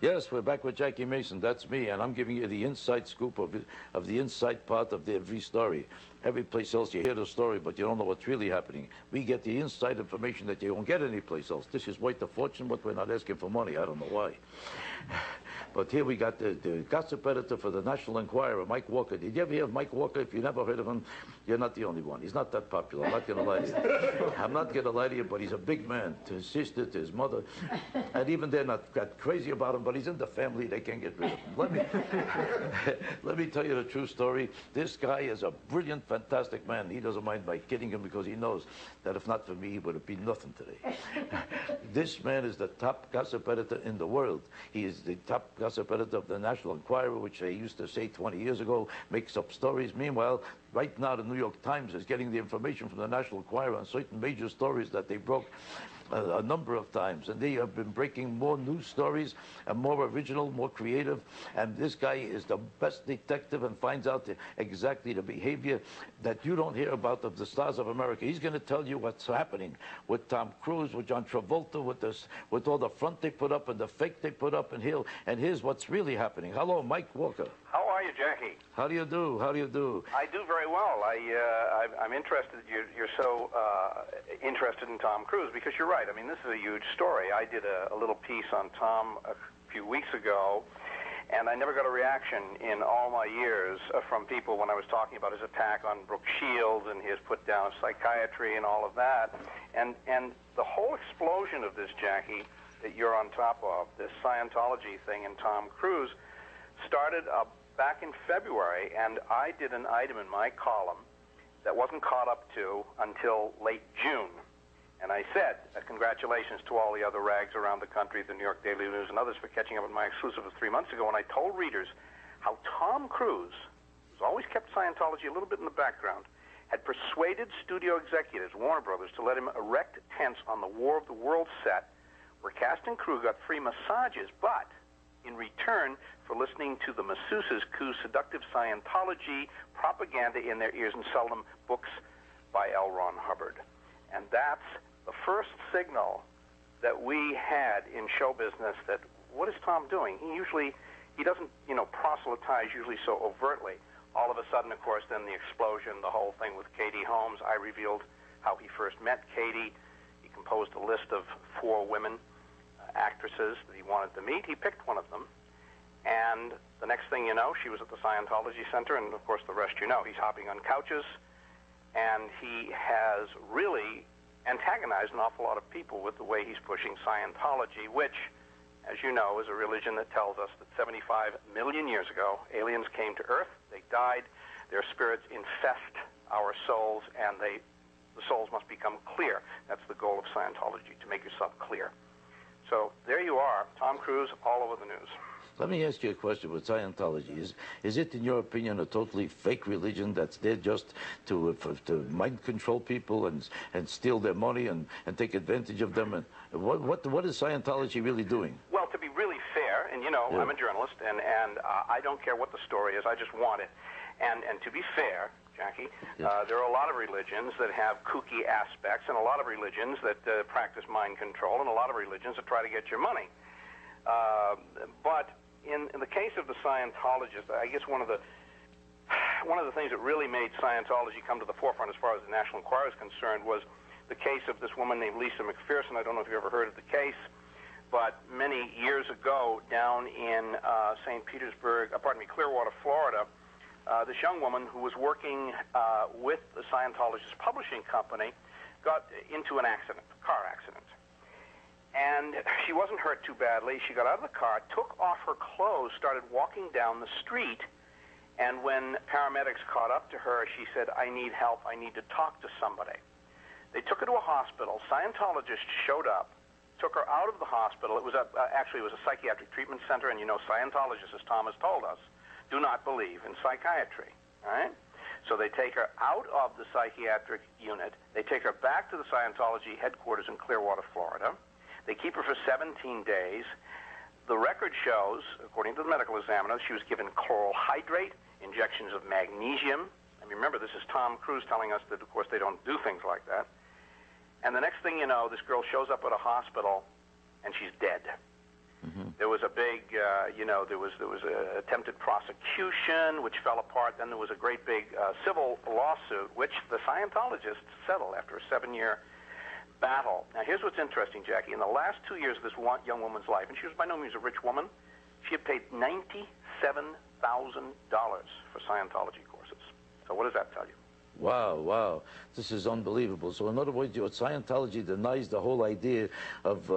Yes, we're back with Jackie Mason. That's me, and I'm giving you the inside scoop of the inside part of every story. Every place else you hear the story, but you don't know what's really happening. We get the inside information that you won't get anyplace else. This is worth a fortune, but we're not asking for money. I don't know why. But here we got the gossip editor for the National Enquirer, Mike Walker. Did you ever hear of Mike Walker? If you never heard of him, you're not the only one. He's not that popular. I'm not going to lie to you. I'm not going to lie to you, but he's a big man. To his sister, to his mother. And even they're not got crazy about him, but he's in the family. They can't get rid of him. Let me tell you the true story. This guy is a brilliant, fantastic man. He doesn't mind my kidding him because he knows that if not for me, he would have been nothing today. This man is the top gossip editor in the world. He is the top gossip editor of the National Enquirer, which they used to say 20 years ago, makes up stories. Meanwhile, right now, the New York Times is getting the information from the National Enquirer on certain major stories that they broke a number of times, and they have been breaking more news stories and more original, more creative, and this guy is the best detective and finds out exactly the behavior that you don't hear about of the stars of America. He's going to tell you what's happening with Tom Cruise, with John Travolta, with all the front they put up and the fake they put up, and here's what's really happening. Hello, Mike Walker. How are you, Jackie? How do you do? How do you do? I do very well. I'm interested. You're so interested in Tom Cruise because you're right. I mean, this is a huge story. I did a little piece on Tom a few weeks ago, and I never got a reaction in all my years from people when I was talking about his attack on Brooke Shields and his put down of psychiatry and all of that. And the whole explosion of this, Jackie, that you're on top of, this Scientology thing and Tom Cruise, started back in February, and I did an item in my column that wasn't caught up to until late June. And I said, congratulations to all the other rags around the country, the New York Daily News and others, for catching up with my exclusive of 3 months ago. And I told readers how Tom Cruise, who's always kept Scientology a little bit in the background, had persuaded studio executives, Warner Brothers, to let him erect tents on the War of the Worlds set, where cast and crew got free massages, but in return for listening to the masseuses coo seductive Scientology propaganda in their ears and sell them books by L. Ron Hubbard. And that's the first signal that we had in show business that, what is Tom doing? He doesn't, proselytize usually so overtly. All of a sudden, of course, then the explosion, the whole thing with Katie Holmes. I revealed how he first met Katie. He composed a list of 4 women, actresses that he wanted to meet. He picked one of them. And the next thing you know, she was at the Scientology Center, and of course the rest you know. He's hopping on couches, and he has really antagonized an awful lot of people with the way he's pushing Scientology, which, as you know, is a religion that tells us that 75 million years ago, aliens came to Earth, they died, their spirits infest our souls, and the souls must become clear. That's the goal of Scientology, to make yourself clear. So there you are, Tom Cruise all over the news. Let me ask you a question with Scientology. Is it, in your opinion, a totally fake religion that's there just to mind control people and steal their money and take advantage of them? And what is Scientology really doing? Well, to be really fair, and yeah. I'm a journalist, and I don't care what the story is. I just want it. And to be fair, Jackie, yes. There are a lot of religions that have kooky aspects, and a lot of religions that practice mind control, and a lot of religions that try to get your money. But in the case of the Scientologists, I guess one of the things that really made Scientology come to the forefront as far as the National Enquirer is concerned was the case of this woman named Lisa McPherson. I don't know if you've ever heard of the case, but many years ago down in Clearwater, Florida, this young woman who was working with the Scientologist publishing company got into an accident, a car accident. And she wasn't hurt too badly. She got out of the car, took off her clothes, started walking down the street, and when paramedics caught up to her, she said, "I need help. I need to talk to somebody." They took her to a hospital. Scientologists showed up, took her out of the hospital. It was actually a psychiatric treatment center, and Scientologists, as Tom has told us, do not believe in psychiatry, all right? So they take her out of the psychiatric unit. They take her back to the Scientology headquarters in Clearwater, Florida. They keep her for 17 days. The record shows, according to the medical examiner, she was given chloral hydrate, injections of magnesium. And remember, this is Tom Cruise telling us that, of course, they don't do things like that. And the next thing you know, this girl shows up at a hospital, and she's dead. There was a big, there was an attempted prosecution, which fell apart. Then there was a great big civil lawsuit, which the Scientologists settled after a 7-year battle. Now, here's what's interesting, Jackie. In the last 2 years of this young woman's life, and she was by no means a rich woman, she had paid $97,000 for Scientology courses. So what does that tell you? Wow, wow. This is unbelievable. So in other words, Scientology denies the whole idea of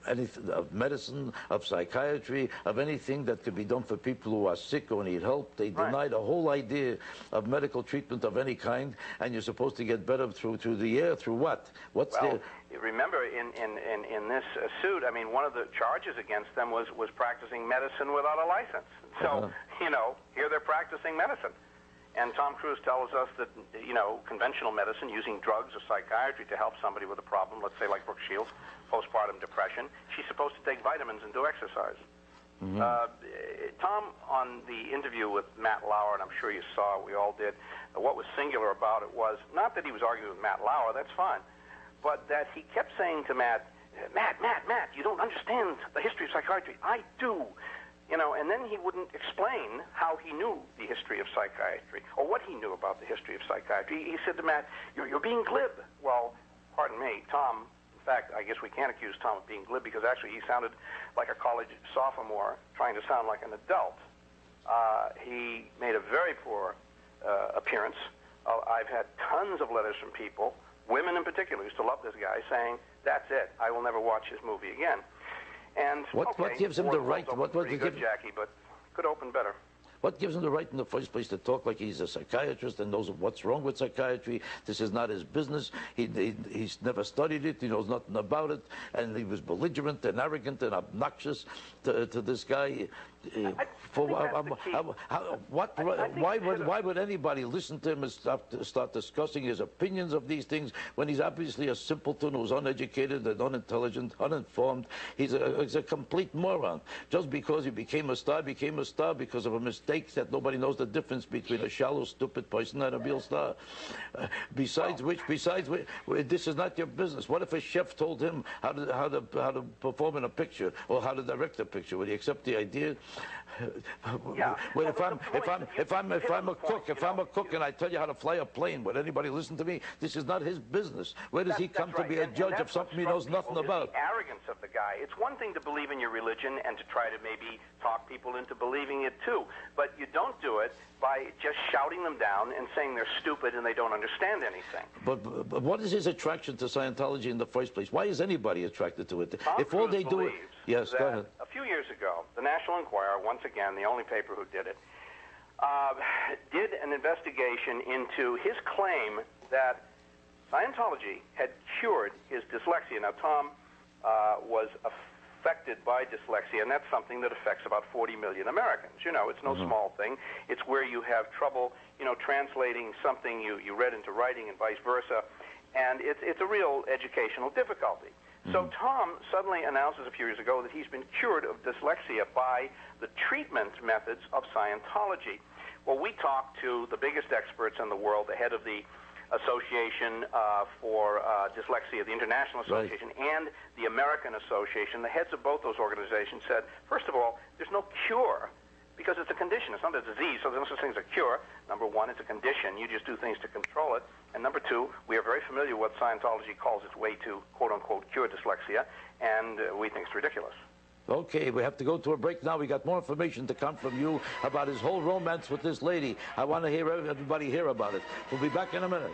anything, of medicine, of psychiatry, of anything that could be done for people who are sick or need help. They deny the whole idea of medical treatment of any kind, and you're supposed to get better through the air. Through what? What's well, remember, in this suit, I mean, one of the charges against them was practicing medicine without a license. So, here they're practicing medicine. And Tom Cruise tells us that, conventional medicine, using drugs or psychiatry to help somebody with a problem, let's say like Brooke Shields, postpartum depression, she's supposed to take vitamins and do exercise. Tom, on the interview with Matt Lauer, and I'm sure you saw it, we all did, what was singular about it was not that he was arguing with Matt Lauer, that's fine, but that he kept saying to Matt, Matt, you don't understand the history of psychiatry. I do. And then he wouldn't explain how he knew the history of psychiatry or what he knew about the history of psychiatry. He said to Matt, you're being glib. Well, pardon me, Tom, in fact, I guess we can't accuse Tom of being glib because actually he sounded like a college sophomore trying to sound like an adult. He made a very poor appearance. I've had tons of letters from people, women in particular, who used to love this guy, saying, that's it, I will never watch his movie again. And what gives him the right? What good, Jackie, but could open better. What gives him the right in the first place to talk like he's a psychiatrist and knows what's wrong with psychiatry? This is not his business. He's never studied it. He knows nothing about it. And he was belligerent and arrogant and obnoxious to this guy. Why would anybody listen to him and start discussing his opinions of these things when he's obviously a simpleton who's uneducated and unintelligent, uninformed? He's a complete moron. Just because he became a star because of a mistake that nobody knows the difference between a shallow, stupid person and a real star. Besides which, this is not your business. What if a chef told him how to perform in a picture or how to direct a picture? Would he accept the idea? Well, if I'm a cook and I tell you how to fly a plane, would anybody listen to me? This is not his business. Where does he come to be a judge of something he knows nothing about? The arrogance of the guy. It's one thing to believe in your religion and to try to maybe talk people into believing it too, but you don't do it by just shouting them down and saying they're stupid and they don't understand anything. But what is his attraction to Scientology in the first place? Why is anybody attracted to it? Tom If all they do, yes, go ahead. A few years ago, the National Enquirer, once again, the only paper who did it, did an investigation into his claim that Scientology had cured his dyslexia. Now, Tom was affected by dyslexia, and that's something that affects about 40 million Americans. It's no small thing. It's where you have trouble, translating something you read into writing and vice versa, and it's a real educational difficulty. So Tom suddenly announces a few years ago that he's been cured of dyslexia by the treatment methods of Scientology. Well, we talked to the biggest experts in the world, the head of the Association for Dyslexia, the International Association, and the American Association. The heads of both those organizations said, first of all, there's no cure because it's a condition. It's not a disease, so there's no such thing as a cure. Number one, it's a condition. You just do things to control it. And number two, we are very familiar with what Scientology calls its way to, quote-unquote, cure dyslexia, and we think it's ridiculous. Okay, we have to go to a break now. We got more information to come from you about his whole romance with this lady. I want to hear everybody hear about it. We'll be back in a minute.